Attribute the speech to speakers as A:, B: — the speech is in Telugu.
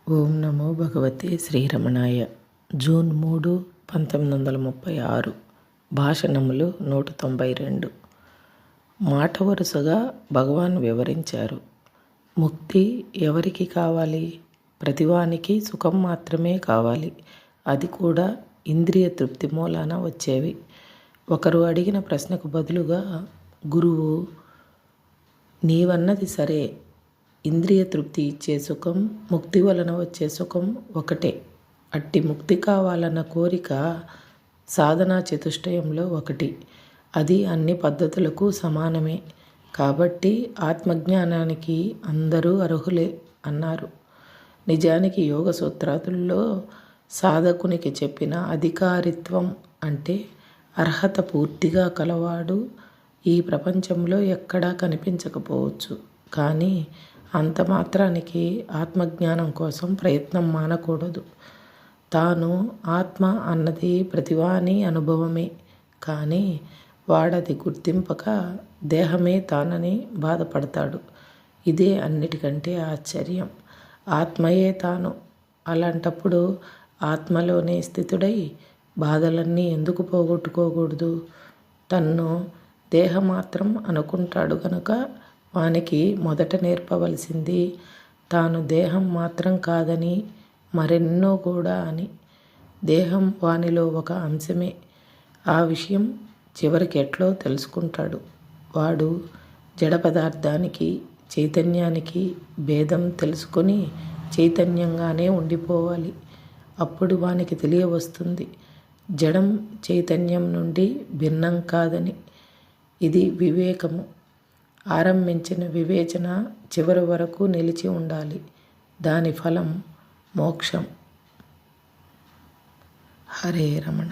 A: ఓం నమో భగవతే శ్రీరమణాయ. జూన్ 3, 1936. భాషణములు 192. మాట వరుసగా భగవాన్ వివరించారు. ముక్తి ఎవరికి కావాలి? ప్రతివానికి సుఖం మాత్రమే కావాలి. అది కూడా ఇంద్రియ తృప్తి మూలాన వచ్చేవి. ఒకరు అడిగిన ప్రశ్నకు బదులుగా గురువు, నీవన్నది సరే, ఇంద్రియ తృప్తి ఇచ్చే సుఖం, ముక్తి వలన వచ్చే సుఖం ఒకటే. అట్టి ముక్తి కావాలన్న కోరిక సాధనా చతుష్టయంలో ఒకటి. అది అన్ని పద్ధతులకు సమానమే. కాబట్టి ఆత్మజ్ఞానానికి అందరూ అర్హులే అన్నారు. నిజానికి యోగ సూత్రాదుల్లో సాధకునికి చెప్పిన అధికారిత్వం అంటే అర్హత పూర్తిగా కలవాడు ఈ ప్రపంచంలో ఎక్కడా కనిపించకపోవచ్చు. కానీ అంత మాత్రానికి ఆత్మజ్ఞానం కోసం ప్రయత్నం మానకూడదు. తాను ఆత్మ అన్నది ప్రతివాని అనుభవమే. కానీ వాడది గుర్తింపక దేహమే తానని బాధపడతాడు. ఇదే అన్నిటికంటే ఆశ్చర్యం. ఆత్మయే తాను. అలాంటప్పుడు ఆత్మలోనే స్థితుడై బాధలన్నీ ఎందుకు పోగొట్టుకోకూడదు? తన్ను దేహమాత్రం అనుకుంటాడు గనుక వానికి మొదట నేర్పవలసింది తాను దేహం మాత్రం కాదని, మరెన్నో కూడా అని. దేహం వానిలో ఒక అంశమే. ఆ విషయం చివరికి ఎట్లో తెలుసుకుంటాడు. వాడు జడ పదార్థానికి, చైతన్యానికి భేదం తెలుసుకొని చైతన్యంగానే ఉండిపోవాలి. అప్పుడు వానికి తెలియవస్తుంది జడం చైతన్యం నుండి భిన్నం కాదని. ఇది వివేకము. ఆరంభించిన వివేచన చివరి వరకు నిలిచి ఉండాలి. దాని ఫలం మోక్షం. హరే రమణ.